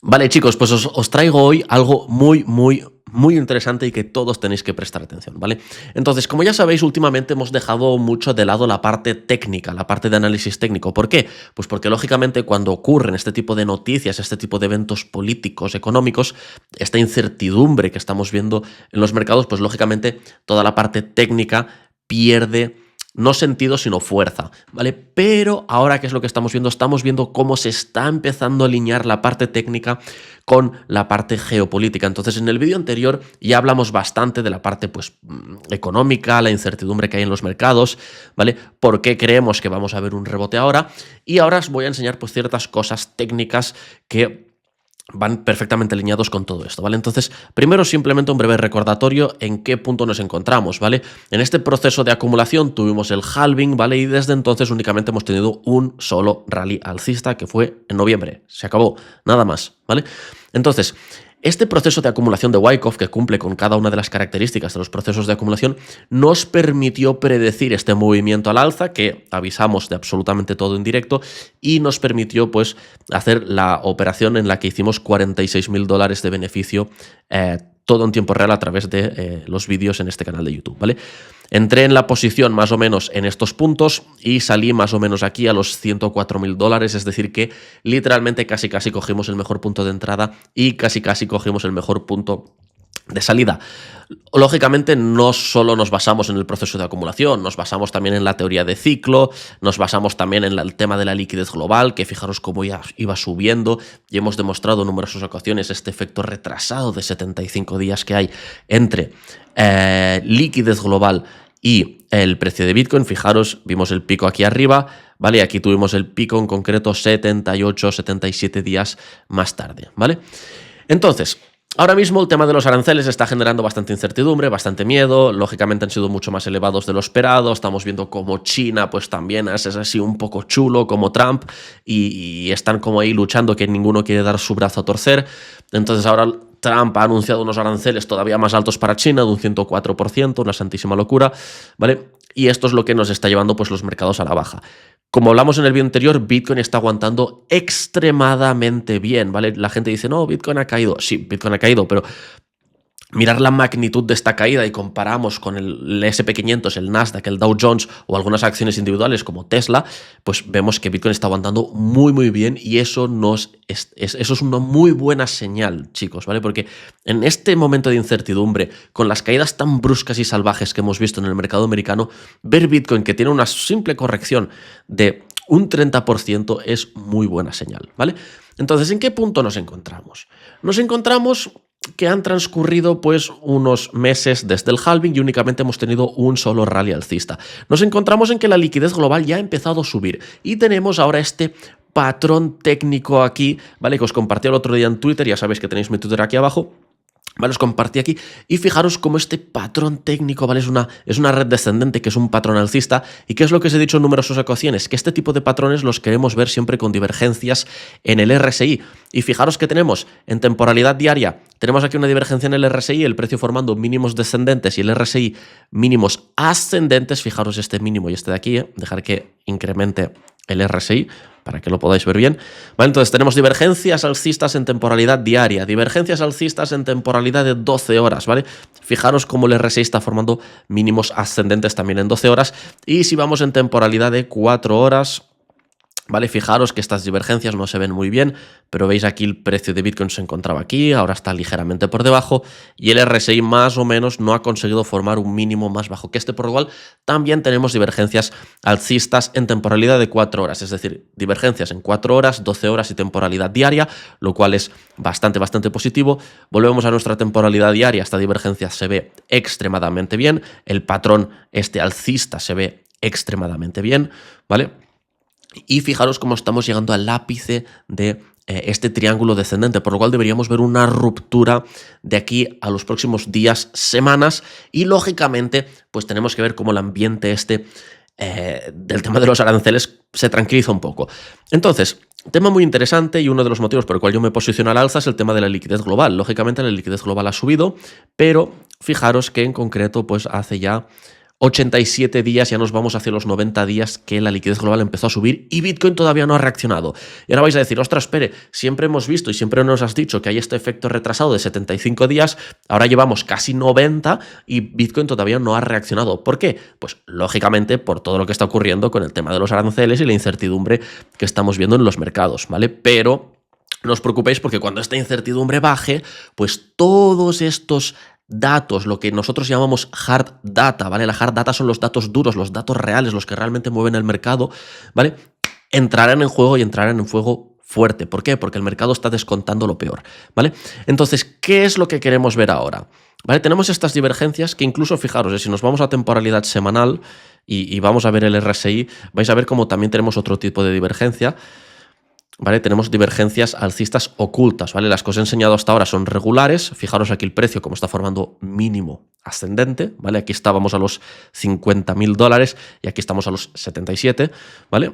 Vale, chicos, pues os traigo hoy algo muy interesante y que todos tenéis que prestar atención, ¿vale? Entonces, como ya sabéis, últimamente hemos dejado mucho de lado la parte técnica, la parte de análisis técnico. ¿Por qué? Pues porque, lógicamente, cuando ocurren este tipo de noticias, este tipo de eventos políticos, económicos, esta incertidumbre que estamos viendo en los mercados, pues, lógicamente, toda la parte técnica pierde no sentido, sino fuerza, ¿vale? Pero ahora, ¿qué es lo que estamos viendo? Estamos viendo cómo se está empezando a alinear la parte técnica con la parte geopolítica. Entonces, en el vídeo anterior ya hablamos bastante de la parte, pues, económica, la incertidumbre que hay en los mercados, ¿vale? ¿Por qué creemos que vamos a ver un rebote ahora? Y ahora os voy a enseñar, pues, ciertas cosas técnicas que van perfectamente alineados con todo esto, ¿vale? Entonces, primero simplemente un breve recordatorio en qué punto nos encontramos, ¿vale? En este proceso de acumulación tuvimos el halving, ¿vale? Y desde entonces únicamente hemos tenido un solo rally alcista, que fue en noviembre. Se acabó, nada más, ¿vale? Entonces, este proceso de acumulación de Wyckoff, que cumple con cada una de las características de los procesos de acumulación, nos permitió predecir este movimiento al alza, que avisamos de absolutamente todo en directo, y nos permitió, pues, hacer la operación en la que hicimos $46.000 de beneficio todo en tiempo real a través de los vídeos en este canal de YouTube, ¿vale? Entré en la posición más o menos en estos puntos y salí más o menos aquí a los $104.000, es decir que literalmente casi cogimos el mejor punto de entrada y casi cogimos el mejor punto de salida. Lógicamente no solo nos basamos en el proceso de acumulación, nos basamos también en la teoría de ciclo, nos basamos también en el tema de la liquidez global, que fijaros cómo ya iba subiendo y hemos demostrado en numerosas ocasiones este efecto retrasado de 75 días que hay entre liquidez global y el precio de Bitcoin. Fijaros, vimos el pico aquí arriba, ¿vale? Aquí tuvimos el pico en concreto 78, 77 días más tarde, ¿vale? Entonces, ahora mismo el tema de los aranceles está generando bastante incertidumbre, bastante miedo, lógicamente han sido mucho más elevados de lo esperado, estamos viendo como China pues también es así un poco chulo como Trump y están como ahí luchando que ninguno quiere dar su brazo a torcer. Entonces ahora Trump ha anunciado unos aranceles todavía más altos para China, de un 104%, una santísima locura, ¿vale? Y esto es lo que nos está llevando pues los mercados a la baja. Como hablamos en el vídeo anterior, Bitcoin está aguantando extremadamente bien, ¿vale? La gente dice, no, Bitcoin ha caído. Sí, Bitcoin ha caído, pero mirar la magnitud de esta caída y comparamos con el SP500, el Nasdaq, el Dow Jones o algunas acciones individuales como Tesla, pues vemos que Bitcoin está aguantando muy bien y eso eso es una muy buena señal, chicos, ¿vale? Porque en este momento de incertidumbre, con las caídas tan bruscas y salvajes que hemos visto en el mercado americano, ver Bitcoin que tiene una simple corrección de un 30% es muy buena señal, ¿vale? Entonces, ¿en qué punto nos encontramos? Nos encontramos que han transcurrido pues unos meses desde el halving y únicamente hemos tenido un solo rally alcista. Nos encontramos en que la liquidez global ya ha empezado a subir y tenemos ahora este patrón técnico aquí, ¿vale? Que os compartí el otro día en Twitter, ya sabéis que tenéis mi Twitter aquí abajo. ¿Vale? Os compartí aquí y fijaros cómo este patrón técnico, ¿vale? Es una red descendente que es un patrón alcista. ¿Y qué es lo que os he dicho en numerosas ocasiones? Que este tipo de patrones los queremos ver siempre con divergencias en el RSI. Y fijaros que tenemos en temporalidad diaria, tenemos aquí una divergencia en el RSI, el precio formando mínimos descendentes y el RSI mínimos ascendentes. Fijaros este mínimo y este de aquí, dejar que incremente el RSI para que lo podáis ver bien. Vale, entonces tenemos divergencias alcistas en temporalidad diaria, divergencias alcistas en temporalidad de 12 horas, ¿vale? Fijaros cómo el RSI está formando mínimos ascendentes también en 12 horas. Y si vamos en temporalidad de 4 horas... ¿vale? Fijaros que estas divergencias no se ven muy bien, pero veis aquí el precio de Bitcoin se encontraba aquí, ahora está ligeramente por debajo y el RSI más o menos no ha conseguido formar un mínimo más bajo que este, por lo cual también tenemos divergencias alcistas en temporalidad de 4 horas, es decir, divergencias en 4 horas, 12 horas y temporalidad diaria, lo cual es bastante positivo. Volvemos a nuestra temporalidad diaria, esta divergencia se ve extremadamente bien, el patrón este alcista se ve extremadamente bien, ¿vale? Y fijaros cómo estamos llegando al ápice de este triángulo descendente, por lo cual deberíamos ver una ruptura de aquí a los próximos días, semanas, y lógicamente pues tenemos que ver cómo el ambiente del tema de los aranceles se tranquiliza un poco. Entonces, tema muy interesante y uno de los motivos por el cual yo me posiciono al alza es el tema de la liquidez global. Lógicamente la liquidez global ha subido, pero fijaros que en concreto pues hace ya 87 días, ya nos vamos hacia los 90 días que la liquidez global empezó a subir y Bitcoin todavía no ha reaccionado. Y ahora vais a decir, ostras, espere, siempre hemos visto y siempre nos has dicho que hay este efecto retrasado de 75 días, ahora llevamos casi 90 y Bitcoin todavía no ha reaccionado. ¿Por qué? Pues lógicamente por todo lo que está ocurriendo con el tema de los aranceles y la incertidumbre que estamos viendo en los mercados, ¿vale? Pero no os preocupéis porque cuando esta incertidumbre baje, pues todos estos datos, lo que nosotros llamamos hard data, ¿vale? La hard data son los datos duros, los datos reales, los que realmente mueven el mercado, ¿vale? Entrarán en juego y entrarán en fuego fuerte. ¿Por qué? Porque el mercado está descontando lo peor, ¿vale? Entonces, ¿qué es lo que queremos ver ahora? ¿Vale? Tenemos estas divergencias que incluso, fijaros, si nos vamos a temporalidad semanal y vamos a ver el RSI, vais a ver cómo también tenemos otro tipo de divergencia. ¿Vale? Tenemos divergencias alcistas ocultas, ¿vale? Las que os he enseñado hasta ahora son regulares. Fijaros aquí el precio, como está formando mínimo ascendente, ¿vale? Aquí estábamos a los $50.000 y aquí estamos a los 77, ¿vale?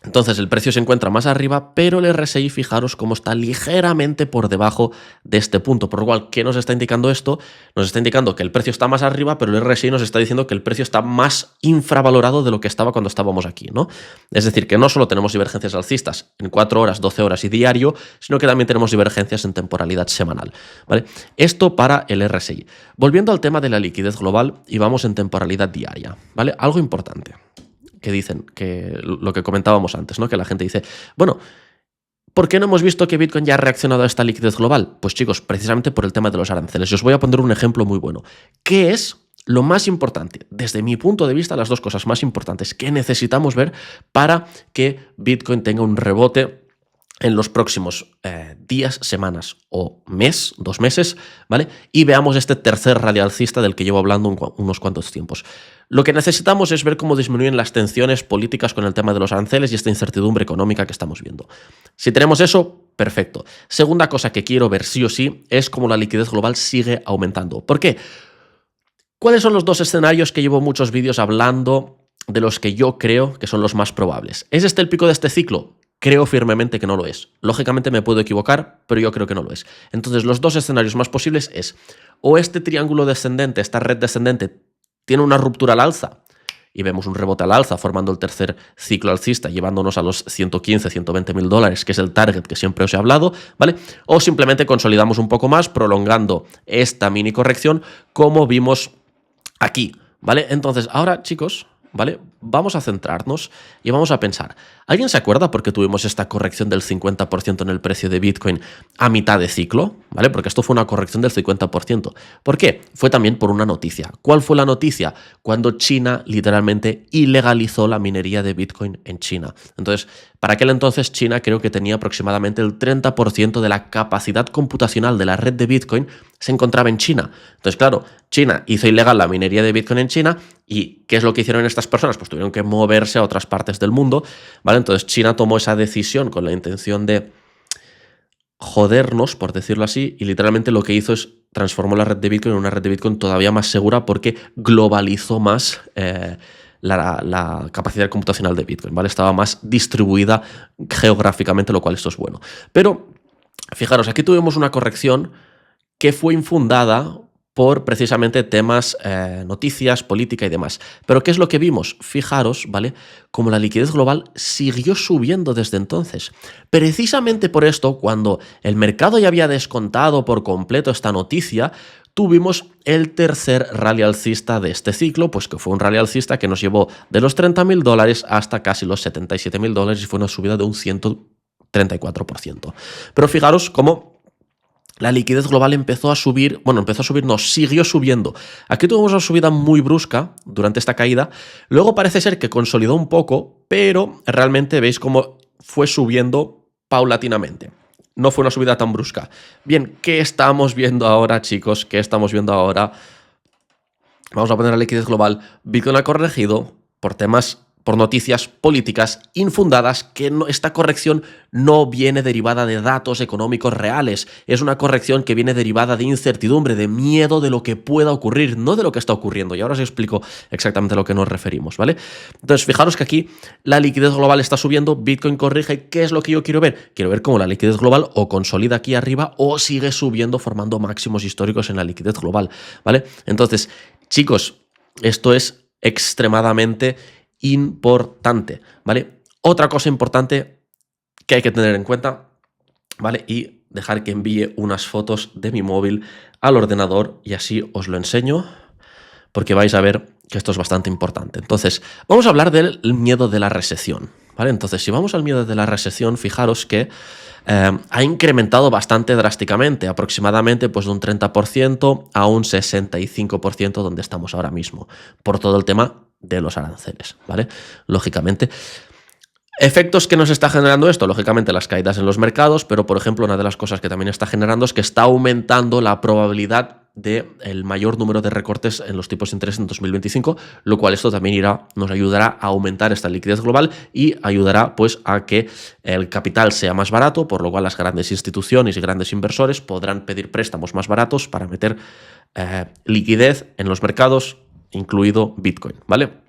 Entonces el precio se encuentra más arriba, pero el RSI, fijaros cómo está ligeramente por debajo de este punto. Por lo cual, ¿qué nos está indicando esto? Nos está indicando que el precio está más arriba, pero el RSI nos está diciendo que el precio está más infravalorado de lo que estaba cuando estábamos aquí, ¿no? Es decir, que no solo tenemos divergencias alcistas en 4 horas, 12 horas y diario, sino que también tenemos divergencias en temporalidad semanal, ¿vale? Esto para el RSI. Volviendo al tema de la liquidez global y vamos en temporalidad diaria, ¿vale? Algo importante que dicen, que lo que comentábamos antes, ¿no? Que la gente dice, bueno, ¿por qué no hemos visto que Bitcoin ya ha reaccionado a esta liquidez global? Pues chicos, precisamente por el tema de los aranceles. Y os voy a poner un ejemplo muy bueno. ¿Qué es lo más importante? Desde mi punto de vista, las dos cosas más importantes que necesitamos ver para que Bitcoin tenga un rebote en los próximos días, semanas o mes, 2 meses, ¿vale? Y veamos este tercer rally alcista del que llevo hablando unos cuantos tiempos. Lo que necesitamos es ver cómo disminuyen las tensiones políticas con el tema de los aranceles y esta incertidumbre económica que estamos viendo. Si tenemos eso, perfecto. Segunda cosa que quiero ver sí o sí es cómo la liquidez global sigue aumentando. ¿Por qué? ¿Cuáles son los dos escenarios que llevo muchos vídeos hablando de los que yo creo que son los más probables? ¿Es este el pico de este ciclo? Creo firmemente que no lo es. Lógicamente me puedo equivocar, pero yo creo que no lo es. Entonces, los dos escenarios más posibles es o este triángulo descendente, esta red descendente, tiene una ruptura al alza y vemos un rebote al alza formando el tercer ciclo alcista, llevándonos a los 115, 120 mil dólares, que es el target que siempre os he hablado, ¿vale? O simplemente consolidamos un poco más, prolongando esta mini corrección, como vimos aquí, ¿vale? Entonces, ahora, chicos, ¿vale? Vamos a centrarnos y vamos a pensar. ¿Alguien se acuerda por qué tuvimos esta corrección del 50% en el precio de Bitcoin a mitad de ciclo? ¿Vale? Porque esto fue una corrección del 50%. ¿Por qué? Fue también por una noticia. ¿Cuál fue la noticia? Cuando China literalmente ilegalizó la minería de Bitcoin en China. Entonces, para aquel entonces China creo que tenía aproximadamente el 30% de la capacidad computacional de la red de Bitcoin se encontraba en China. Entonces, claro, China hizo ilegal la minería de Bitcoin en China y ¿qué es lo que hicieron estas personas? Pues tuvieron que moverse a otras partes del mundo, ¿vale? Entonces China tomó esa decisión con la intención de jodernos, por decirlo así, y literalmente lo que hizo es transformó la red de Bitcoin en una red de Bitcoin todavía más segura porque globalizó más la capacidad computacional de Bitcoin, ¿vale? Estaba más distribuida geográficamente, lo cual esto es bueno. Pero, fijaros, aquí tuvimos una corrección que fue infundada por precisamente temas, noticias, política y demás. Pero ¿qué es lo que vimos? Fijaros, ¿vale? Como la liquidez global siguió subiendo desde entonces. Precisamente por esto, cuando el mercado ya había descontado por completo esta noticia, tuvimos el tercer rally alcista de este ciclo, pues que fue un rally alcista que nos llevó de los 30.000 dólares hasta casi los 77.000 dólares y fue una subida de un 134%. Pero fijaros cómo la liquidez global empezó a subir, siguió subiendo. Aquí tuvimos una subida muy brusca durante esta caída, luego parece ser que consolidó un poco, pero realmente veis cómo fue subiendo paulatinamente. No fue una subida tan brusca. Bien, ¿qué estamos viendo ahora, chicos? ¿Qué estamos viendo ahora? Vamos a poner la liquidez global. Bitcoin ha corregido por noticias políticas infundadas, que esta corrección no viene derivada de datos económicos reales, es una corrección que viene derivada de incertidumbre, de miedo de lo que pueda ocurrir, no de lo que está ocurriendo. Y ahora os explico exactamente a lo que nos referimos, ¿vale? Entonces, fijaros que aquí la liquidez global está subiendo, Bitcoin corrige. ¿Qué es lo que yo quiero ver? Quiero ver cómo la liquidez global o consolida aquí arriba o sigue subiendo formando máximos históricos en la liquidez global, ¿vale? Entonces, chicos, esto es extremadamente importante, ¿vale? Otra cosa importante que hay que tener en cuenta, ¿vale? Y dejar que envíe unas fotos de mi móvil al ordenador y así os lo enseño, porque vais a ver que esto es bastante importante. Entonces, vamos a hablar del miedo de la recesión, ¿vale? Entonces, si vamos al miedo de la recesión, fijaros que ha incrementado bastante drásticamente, aproximadamente pues, de un 30% a un 65% donde estamos ahora mismo, por todo el tema de los aranceles, ¿vale? Lógicamente. ¿Efectos que nos está generando esto? Lógicamente las caídas en los mercados, pero por ejemplo una de las cosas que también está generando es que está aumentando la probabilidad del mayor número de recortes en los tipos de interés en 2025, lo cual esto también nos ayudará a aumentar esta liquidez global y ayudará pues a que el capital sea más barato, por lo cual las grandes instituciones y grandes inversores podrán pedir préstamos más baratos para meter liquidez en los mercados, incluido Bitcoin, ¿vale?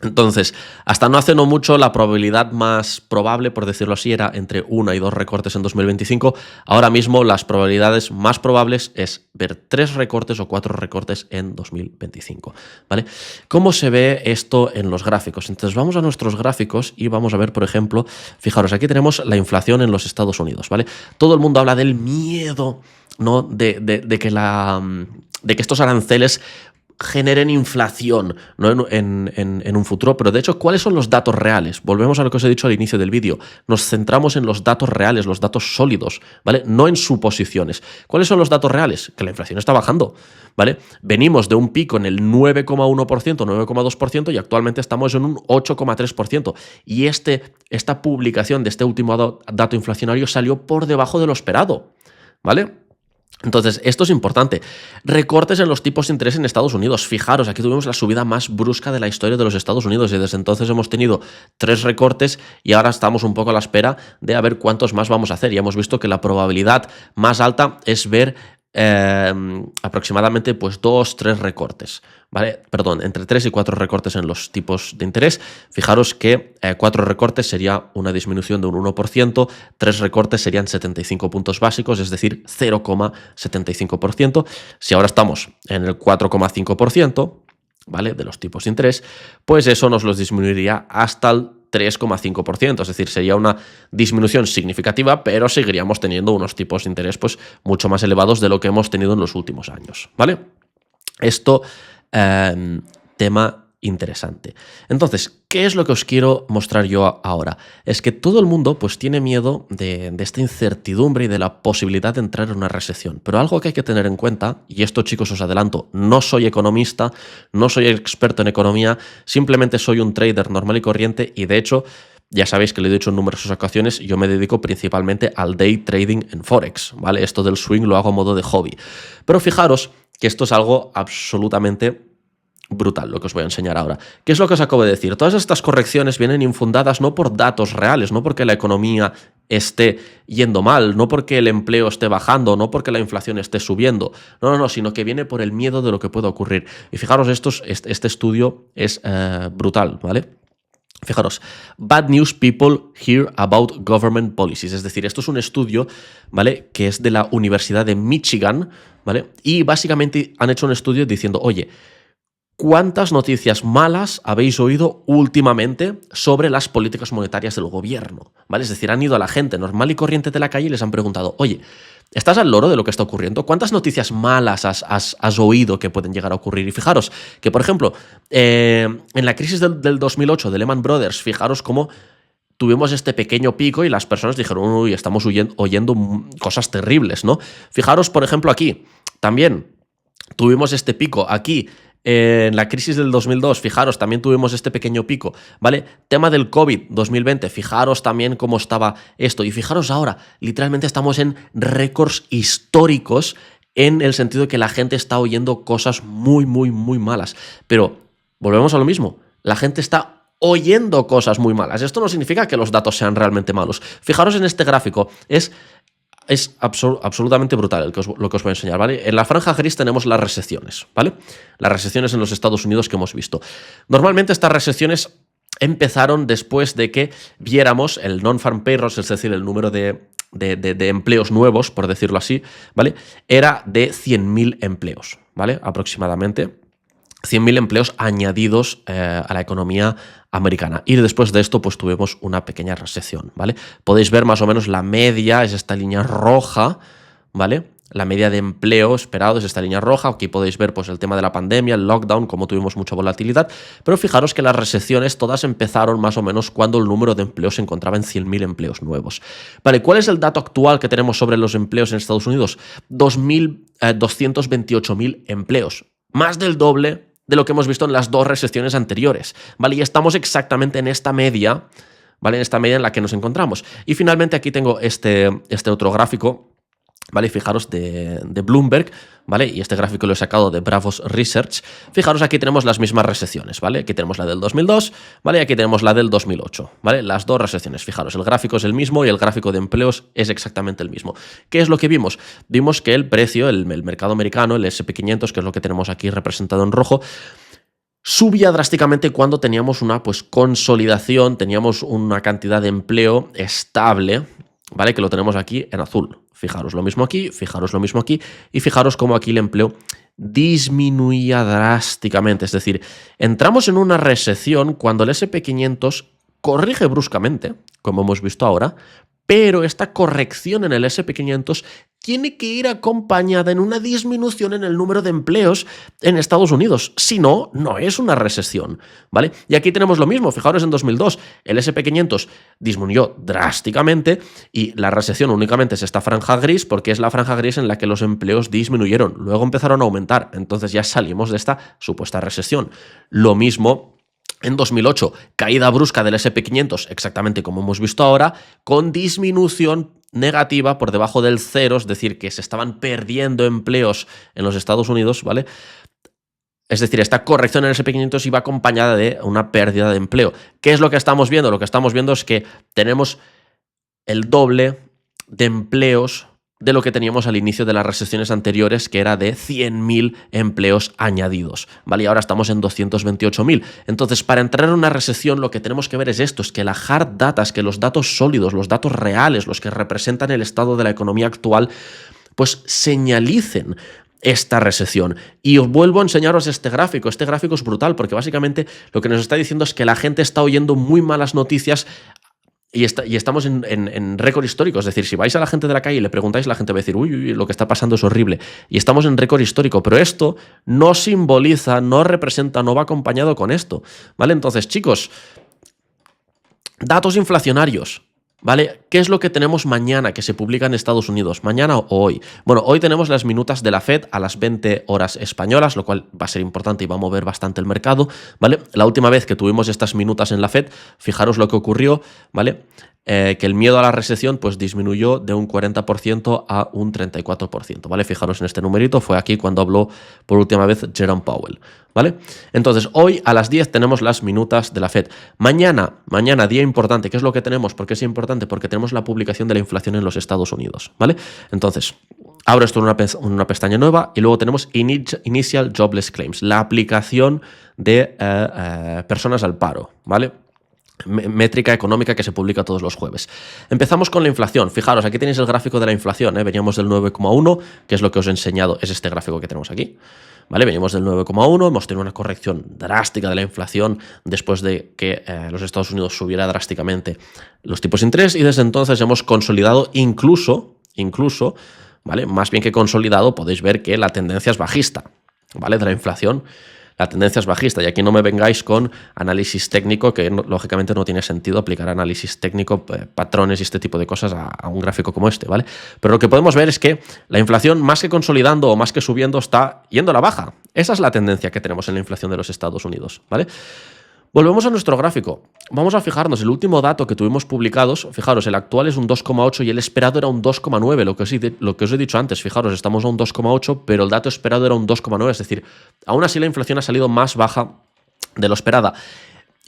Entonces, hasta no hace no mucho, la probabilidad más probable, por decirlo así, era entre 1 y 2 recortes en 2025. Ahora mismo las probabilidades más probables es ver 3 recortes o 4 recortes en 2025, ¿vale? ¿Cómo se ve esto en los gráficos? Entonces vamos a nuestros gráficos y vamos a ver, por ejemplo, fijaros, aquí tenemos la inflación en los Estados Unidos, ¿vale? Todo el mundo habla del miedo, ¿no? de que estos aranceles generen inflación, ¿no? en un futuro, pero de hecho, ¿cuáles son los datos reales? Volvemos a lo que os he dicho al inicio del vídeo. Nos centramos en los datos reales, los datos sólidos, ¿vale? No en suposiciones. ¿Cuáles son los datos reales? Que la inflación está bajando, ¿vale? Venimos de un pico en el 9,1%, 9,2% y actualmente estamos en un 8,3%. Y esta publicación de este último dato inflacionario salió por debajo de lo esperado, ¿vale? Entonces, esto es importante. Recortes en los tipos de interés en Estados Unidos. Fijaros, aquí tuvimos la subida más brusca de la historia de los Estados Unidos y desde entonces hemos tenido 3 recortes y ahora estamos un poco a la espera de a ver cuántos más vamos a hacer. Ya hemos visto que la probabilidad más alta es ver aproximadamente pues 2-3 recortes, ¿vale? Perdón, entre 3 y 4 recortes en los tipos de interés. Fijaros que 4 recortes sería una disminución de un 1%, 3 recortes serían 75 puntos básicos, es decir, 0,75%. Si ahora estamos en el 4,5%, ¿vale? De los tipos de interés, pues eso nos los disminuiría hasta el 3,5%, es decir, sería una disminución significativa, pero seguiríamos teniendo unos tipos de interés pues, mucho más elevados de lo que hemos tenido en los últimos años, ¿vale? Esto, tema interesante. Entonces, ¿qué es lo que os quiero mostrar yo ahora? Es que todo el mundo pues, tiene miedo de esta incertidumbre y de la posibilidad de entrar en una recesión. Pero algo que hay que tener en cuenta, y esto chicos os adelanto, no soy economista, no soy experto en economía, simplemente soy un trader normal y corriente y de hecho, ya sabéis que lo he dicho en numerosas ocasiones, yo me dedico principalmente al day trading en Forex, ¿vale? Esto del swing lo hago a modo de hobby. Pero fijaros que esto es algo absolutamente brutal lo que os voy a enseñar ahora. ¿Qué es lo que os acabo de decir? Todas estas correcciones vienen infundadas no por datos reales, no porque la economía esté yendo mal, no porque el empleo esté bajando, no porque la inflación esté subiendo, no, sino que viene por el miedo de lo que pueda ocurrir. Y fijaros, este estudio es brutal, ¿vale? Fijaros, Bad News People Hear About Government Policies, es decir, esto es un estudio, ¿vale? Que es de la Universidad de Michigan, ¿vale? Y básicamente han hecho un estudio diciendo, oye, ¿cuántas noticias malas habéis oído últimamente sobre las políticas monetarias del gobierno? ¿Vale? Es decir, han ido a la gente normal y corriente de la calle y les han preguntado, oye, ¿estás al loro de lo que está ocurriendo? ¿Cuántas noticias malas has oído que pueden llegar a ocurrir? Y fijaros que, por ejemplo, en la crisis del 2008 de Lehman Brothers, fijaros cómo tuvimos este pequeño pico y las personas dijeron, uy, estamos oyendo cosas terribles, ¿no? Fijaros, por ejemplo, aquí, también tuvimos este pico aquí. En la crisis del 2002, fijaros, también tuvimos este pequeño pico, ¿vale? Tema del COVID 2020, fijaros también cómo estaba esto. Y fijaros ahora, literalmente estamos en récords históricos en el sentido de que la gente está oyendo cosas muy, muy, muy malas. Pero volvemos a lo mismo, la gente está oyendo cosas muy malas. Esto no significa que los datos sean realmente malos. Fijaros en este gráfico, es absolutamente brutal lo que os voy a enseñar, ¿vale? En la franja gris tenemos las recesiones, ¿vale? Las recesiones en los Estados Unidos que hemos visto. Normalmente estas recesiones empezaron después de que viéramos el non-farm payrolls, es decir, el número de empleos nuevos, por decirlo así, ¿vale? Era de 100.000 empleos, ¿vale? Aproximadamente. 100.000 empleos añadidos a la economía americana. Y después de esto, pues tuvimos una pequeña recesión, ¿vale? Podéis ver más o menos la media, es esta línea roja, ¿vale? La media de empleo esperado es esta línea roja. Aquí podéis ver pues, el tema de la pandemia, el lockdown, cómo tuvimos mucha volatilidad. Pero fijaros que las recesiones todas empezaron más o menos cuando el número de empleos se encontraba en 100.000 empleos nuevos. Vale, ¿cuál es el dato actual que tenemos sobre los empleos en Estados Unidos? 228.000 empleos. Más del doble de lo que hemos visto en las dos recesiones anteriores. Vale, y estamos exactamente en esta media, ¿vale? En esta media en la que nos encontramos. Y finalmente aquí tengo este otro gráfico, ¿vale? Fijaros de Bloomberg, ¿vale? Y este gráfico lo he sacado de Bravos Research. Fijaros, aquí tenemos las mismas recesiones, ¿vale? Aquí tenemos la del 2002, ¿vale? Y aquí tenemos la del 2008, ¿vale? Las dos recesiones, fijaros, el gráfico es el mismo y el gráfico de empleos es exactamente el mismo. ¿Qué es lo que vimos? Vimos que el precio, el mercado americano, el S&P 500, que es lo que tenemos aquí representado en rojo, subía drásticamente cuando teníamos una pues, consolidación, teníamos una cantidad de empleo estable, ¿vale? Que lo tenemos aquí en azul. Fijaros lo mismo aquí, fijaros lo mismo aquí, y fijaros cómo aquí el empleo disminuía drásticamente. Es decir, entramos en una recesión cuando el S&P 500 corrige bruscamente, como hemos visto ahora, pero esta corrección en el S&P 500 tiene que ir acompañada en una disminución en el número de empleos en Estados Unidos. Si no, no es una recesión, ¿vale? Y aquí tenemos lo mismo. Fijaros, en 2002 el S&P 500 disminuyó drásticamente y la recesión únicamente es esta franja gris porque es la franja gris en la que los empleos disminuyeron. Luego empezaron a aumentar. Entonces ya salimos de esta supuesta recesión. Lo mismo en 2008, caída brusca del S&P 500, exactamente como hemos visto ahora, con disminución negativa por debajo del cero, es decir, que se estaban perdiendo empleos en los Estados Unidos, ¿vale? Es decir, esta corrección en el S&P 500 iba acompañada de una pérdida de empleo. ¿Qué es lo que estamos viendo? Lo que estamos viendo es que tenemos el doble de empleos de lo que teníamos al inicio de las recesiones anteriores, que era de 100.000 empleos añadidos, ¿vale? Y ahora estamos en 228.000. Entonces, para entrar en una recesión, lo que tenemos que ver es esto, es que la hard data, es que los datos sólidos, los datos reales, los que representan el estado de la economía actual, pues señalicen esta recesión. Y os vuelvo a enseñaros este gráfico. Este gráfico es brutal porque básicamente lo que nos está diciendo es que la gente está oyendo muy malas noticias. Y estamos en récord histórico. Es decir, si vais a la gente de la calle y le preguntáis, la gente va a decir, uy, uy, lo que está pasando es horrible. Y estamos en récord histórico. Pero esto no simboliza, no representa, no va acompañado con esto, ¿vale? Entonces, chicos, datos inflacionarios, ¿vale? ¿Qué es lo que tenemos mañana que se publica en Estados Unidos? ¿Mañana o hoy? Bueno, hoy tenemos las minutas de la Fed a las 20 horas españolas, lo cual va a ser importante y va a mover bastante el mercado, ¿vale? La última vez que tuvimos estas minutas en la Fed, fijaros lo que ocurrió, ¿vale? Que el miedo a la recesión pues disminuyó de un 40% a un 34%, ¿vale? Fijaros en este numerito, fue aquí cuando habló por última vez Jerome Powell, ¿vale? Entonces, hoy a las 10 tenemos las minutas de la Fed. Mañana, día importante. ¿Qué es lo que tenemos? ¿Por qué es importante? Porque tenemos la publicación de la inflación en los Estados Unidos, ¿vale? Entonces, abro esto en una pestaña nueva y luego tenemos Initial Jobless Claims, la aplicación de personas al paro, ¿vale? Métrica económica que se publica todos los jueves. Empezamos con la inflación. Fijaros, aquí tenéis el gráfico de la inflación, ¿eh? Veníamos del 9,1, que es lo que os he enseñado, es este gráfico que tenemos aquí. ¿Vale? Venimos del 9,1, hemos tenido una corrección drástica de la inflación después de que los Estados Unidos subiera drásticamente los tipos de interés y desde entonces hemos consolidado incluso, ¿vale? Más bien que consolidado, podéis ver que la tendencia es bajista, ¿vale? De la inflación. La tendencia es bajista y aquí no me vengáis con análisis técnico, que lógicamente no tiene sentido aplicar análisis técnico, patrones y este tipo de cosas a un gráfico como este, ¿vale? Pero lo que podemos ver es que la inflación, más que consolidando o más que subiendo, está yendo a la baja. Esa es la tendencia que tenemos en la inflación de los Estados Unidos, ¿vale? Volvemos a nuestro gráfico. Vamos a fijarnos, el último dato que tuvimos publicados, fijaros, el actual es un 2,8 y el esperado era un 2,9, lo que os he dicho antes, fijaros, estamos a un 2,8, pero el dato esperado era un 2,9, es decir, aún así la inflación ha salido más baja de lo esperada.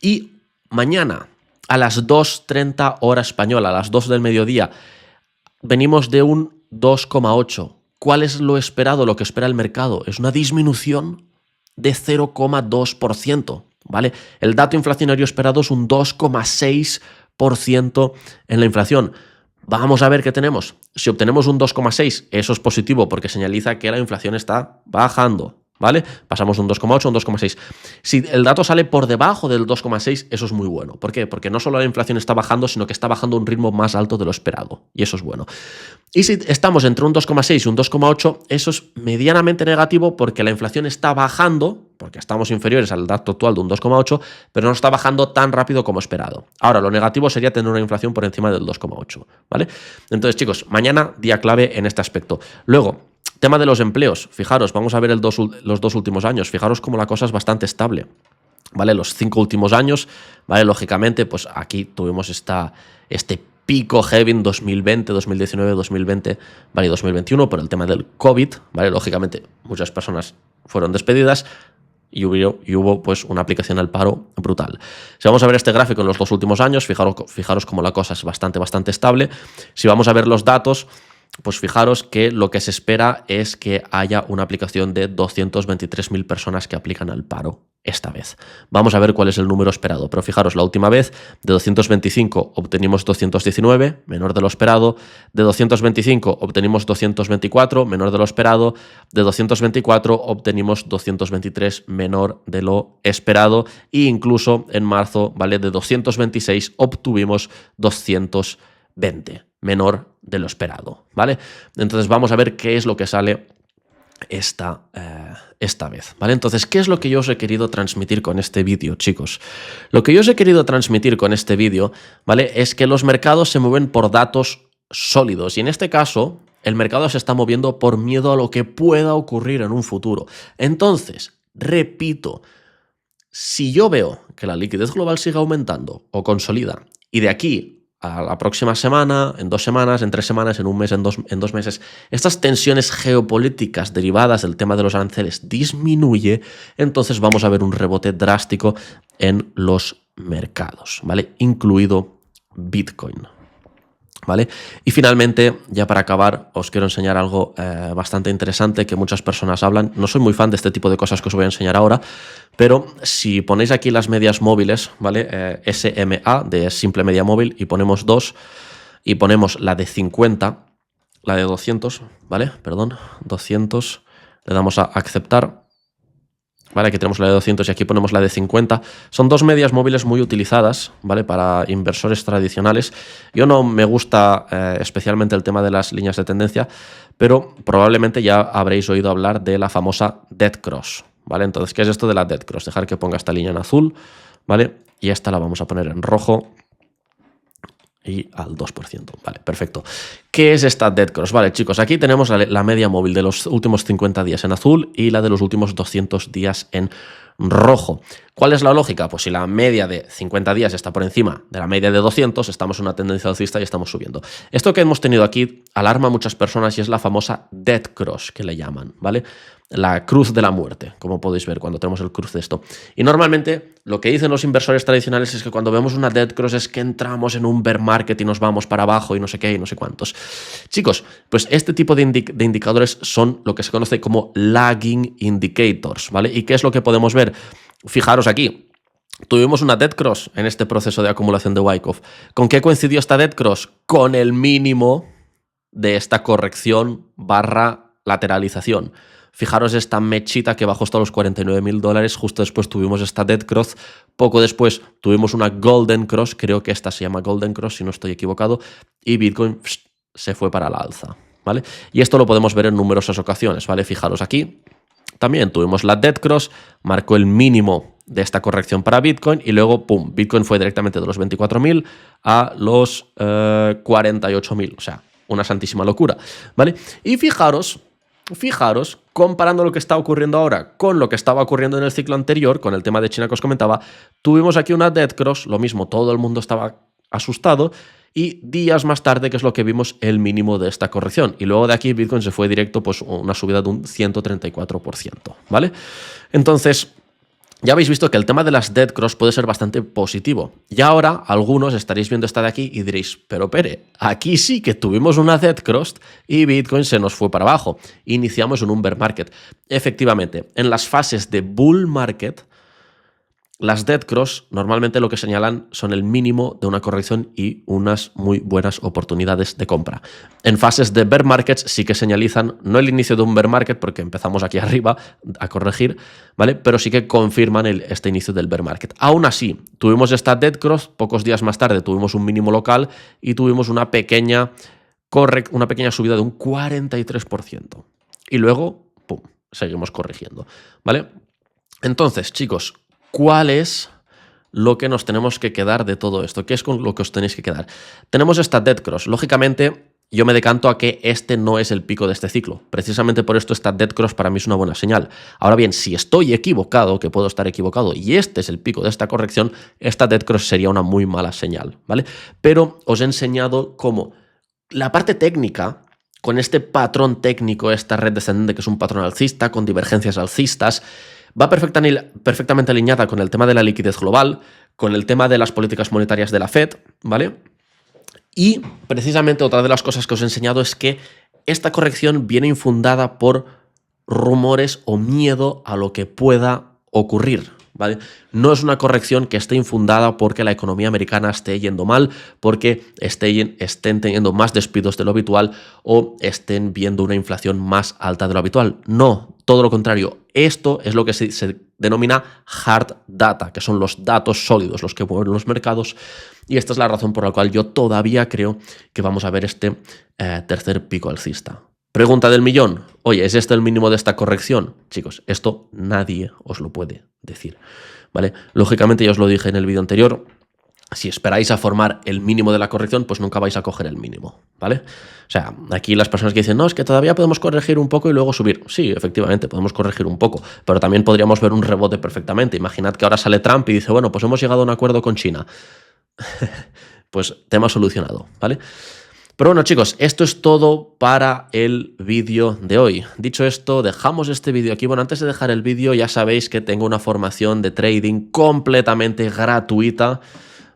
Y mañana, a las 2:30 hora española, a las 2 del mediodía, venimos de un 2,8. ¿Cuál es lo esperado, lo que espera el mercado? Es una disminución de 0,2%. ¿Vale? El dato inflacionario esperado es un 2,6% en la inflación. Vamos a ver qué tenemos. Si obtenemos un 2,6, eso es positivo porque señaliza que la inflación está bajando, ¿vale? Pasamos de un 2,8 a un 2,6. Si el dato sale por debajo del 2,6, eso es muy bueno. ¿Por qué? Porque no solo la inflación está bajando, sino que está bajando a un ritmo más alto de lo esperado. Y eso es bueno. Y si estamos entre un 2,6 y un 2,8, eso es medianamente negativo porque la inflación está bajando, porque estamos inferiores al dato actual de un 2,8, pero no está bajando tan rápido como esperado. Ahora, lo negativo sería tener una inflación por encima del 2,8, ¿vale? Entonces, chicos, mañana día clave en este aspecto. Luego, tema de los empleos. Fijaros, vamos a ver los dos últimos años. Fijaros cómo la cosa es bastante estable, ¿vale? Los 5 últimos años, ¿vale? Lógicamente, pues aquí tuvimos este pico heavy en 2020, 2019, 2020, ¿vale? Y 2021 por el tema del COVID, ¿vale? Lógicamente, muchas personas fueron despedidas y hubo pues una aplicación al paro brutal. Si vamos a ver este gráfico en los 2 últimos años, fijaros cómo la cosa es bastante estable. Si vamos a ver los datos, pues fijaros que lo que se espera es que haya una aplicación de 223.000 personas que aplican al paro esta vez. Vamos a ver cuál es el número esperado, pero fijaros, la última vez de 225 obtenimos 219, menor de lo esperado, de 225 obtenimos 224, menor de lo esperado, de 224 obtenimos 223, menor de lo esperado, e incluso en marzo, ¿vale? De 226 obtuvimos 220, menor de lo esperado, ¿vale? Entonces vamos a ver qué es lo que sale esta vez, ¿vale? Entonces, ¿qué es lo que yo os he querido transmitir con este vídeo, chicos? Lo que yo os he querido transmitir con este vídeo, ¿vale? Es que los mercados se mueven por datos sólidos y en este caso el mercado se está moviendo por miedo a lo que pueda ocurrir en un futuro. Entonces, repito, si yo veo que la liquidez global sigue aumentando o consolida y de aquí a la próxima semana, en 2 semanas, en 3 semanas, en un mes, en dos meses, estas tensiones geopolíticas derivadas del tema de los aranceles disminuye, entonces vamos a ver un rebote drástico en los mercados, ¿vale? Incluido Bitcoin, ¿vale? Y finalmente, ya para acabar, os quiero enseñar algo bastante interesante que muchas personas hablan. No soy muy fan de este tipo de cosas que os voy a enseñar ahora, pero si ponéis aquí las medias móviles, ¿vale? SMA, de simple media móvil, y ponemos 2, y ponemos la de 50, la de 200, ¿vale? Perdón, 200, le damos a aceptar. Vale, aquí tenemos la de 200 y aquí ponemos la de 50. Son 2 medias móviles muy utilizadas, ¿vale? Para inversores tradicionales. Yo no me gusta especialmente el tema de las líneas de tendencia, pero probablemente ya habréis oído hablar de la famosa Dead Cross, ¿vale? Entonces, ¿qué es esto de la Dead Cross? Dejar que ponga esta línea en azul, ¿vale? Y esta la vamos a poner en rojo y al 2%. Vale, perfecto. ¿Qué es esta Dead Cross? Vale, chicos, aquí tenemos la media móvil de los últimos 50 días en azul y la de los últimos 200 días en rojo. ¿Cuál es la lógica? Pues si la media de 50 días está por encima de la media de 200, estamos en una tendencia alcista y estamos subiendo. Esto que hemos tenido aquí alarma a muchas personas y es la famosa Dead Cross, que le llaman, ¿vale? La cruz de la muerte, como podéis ver cuando tenemos el cruz de esto. Y normalmente lo que dicen los inversores tradicionales es que cuando vemos una Dead Cross es que entramos en un bear market y nos vamos para abajo y no sé qué y no sé cuántos. Chicos, pues este tipo de indicadores son lo que se conoce como lagging indicators, ¿vale? ¿Y qué es lo que podemos ver? Fijaros aquí. Tuvimos una Dead Cross en este proceso de acumulación de Wyckoff. ¿Con qué coincidió esta Dead Cross? Con el mínimo de esta corrección barra lateralización. Fijaros esta mechita que bajó hasta los $49.000, justo después tuvimos esta Dead Cross, poco después tuvimos una Golden Cross, creo que esta se llama Golden Cross si no estoy equivocado, y Bitcoin se fue para la alza, ¿vale? Y esto lo podemos ver en numerosas ocasiones, ¿vale? Fijaros aquí, también tuvimos la Dead Cross, marcó el mínimo de esta corrección para Bitcoin y luego, pum, Bitcoin fue directamente de los 24.000 a los 48.000, o sea, una santísima locura, ¿vale? Y fijaros, comparando lo que está ocurriendo ahora con lo que estaba ocurriendo en el ciclo anterior, con el tema de China que os comentaba, tuvimos aquí una Dead Cross, lo mismo, todo el mundo estaba asustado, y días más tarde, que es lo que vimos, el mínimo de esta corrección. Y luego de aquí Bitcoin se fue directo, pues una subida de un 134%, ¿vale? Entonces, ya habéis visto que el tema de las Dead Cross puede ser bastante positivo. Y ahora algunos estaréis viendo esta de aquí y diréis, pero Pere, aquí sí que tuvimos una Dead Cross y Bitcoin se nos fue para abajo. Iniciamos en un bear market. Efectivamente, en las fases de bull market, las dead cross normalmente lo que señalan son el mínimo de una corrección y unas muy buenas oportunidades de compra. En fases de bear markets sí que señalizan, no el inicio de un bear market porque empezamos aquí arriba a corregir, ¿vale? Pero sí que confirman este inicio del bear market. Aún así, tuvimos esta dead cross, pocos días más tarde tuvimos un mínimo local y tuvimos una pequeña subida de un 43%. Y luego, pum, seguimos corrigiendo, ¿vale? Entonces, chicos, ¿cuál es lo que nos tenemos que quedar de todo esto? ¿Qué es con lo que os tenéis que quedar? Tenemos esta dead cross. Lógicamente, yo me decanto a que este no es el pico de este ciclo. Precisamente por esto esta dead cross para mí es una buena señal. Ahora bien, si estoy equivocado, que puedo estar equivocado, y este es el pico de esta corrección, esta dead cross sería una muy mala señal, ¿vale? Pero os he enseñado cómo la parte técnica, con este patrón técnico, esta red descendente que es un patrón alcista, con divergencias alcistas, va perfectamente alineada con el tema de la liquidez global, con el tema de las políticas monetarias de la Fed, ¿vale? Y precisamente otra de las cosas que os he enseñado es que esta corrección viene infundada por rumores o miedo a lo que pueda ocurrir, ¿vale? No es una corrección que esté infundada porque la economía americana esté yendo mal, porque estén teniendo más despidos de lo habitual o estén viendo una inflación más alta de lo habitual. No, todo lo contrario. Esto es lo que se denomina hard data, que son los datos sólidos, los que mueven los mercados. Y esta es la razón por la cual yo todavía creo que vamos a ver este tercer pico alcista. Pregunta del millón. Oye, ¿es este el mínimo de esta corrección? Chicos, esto nadie os lo puede decir, ¿vale? Lógicamente, ya os lo dije en el vídeo anterior, si esperáis a formar el mínimo de la corrección, pues nunca vais a coger el mínimo, ¿vale? O sea, aquí las personas que dicen, no, es que todavía podemos corregir un poco y luego subir. Sí, efectivamente, podemos corregir un poco, pero también podríamos ver un rebote perfectamente. Imaginad que ahora sale Trump y dice, bueno, pues hemos llegado a un acuerdo con China. Pues tema solucionado, ¿vale? Pero bueno, chicos, esto es todo para el vídeo de hoy. Dicho esto, dejamos este vídeo aquí. Bueno, antes de dejar el vídeo, ya sabéis que tengo una formación de trading completamente gratuita,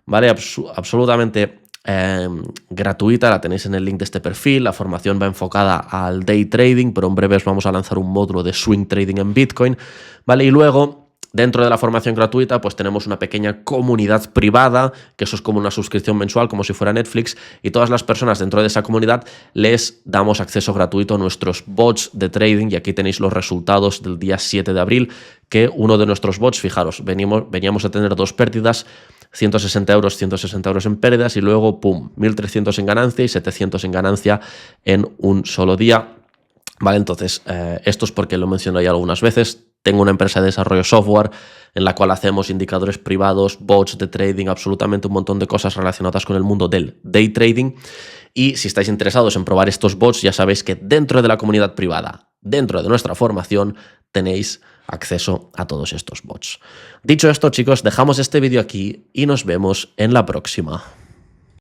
¿vale? Absolutamente gratuita, la tenéis en el link de este perfil. La formación va enfocada al day trading, pero en breve os vamos a lanzar un módulo de swing trading en Bitcoin, ¿vale? Y luego, dentro de la formación gratuita, pues tenemos una pequeña comunidad privada, que eso es como una suscripción mensual, como si fuera Netflix, y todas las personas dentro de esa comunidad les damos acceso gratuito a nuestros bots de trading, y aquí tenéis los resultados del día 7 de abril, que uno de nuestros bots, fijaros, veníamos a tener 2 pérdidas, 160 euros en pérdidas, y luego, pum, 1.300 en ganancia y 700 en ganancia en un solo día. Vale, entonces, esto es porque lo menciono ya algunas veces. Tengo una empresa de desarrollo software en la cual hacemos indicadores privados, bots de trading, absolutamente un montón de cosas relacionadas con el mundo del day trading. Y si estáis interesados en probar estos bots, ya sabéis que dentro de la comunidad privada, dentro de nuestra formación, tenéis acceso a todos estos bots. Dicho esto, chicos, dejamos este vídeo aquí y nos vemos en la próxima.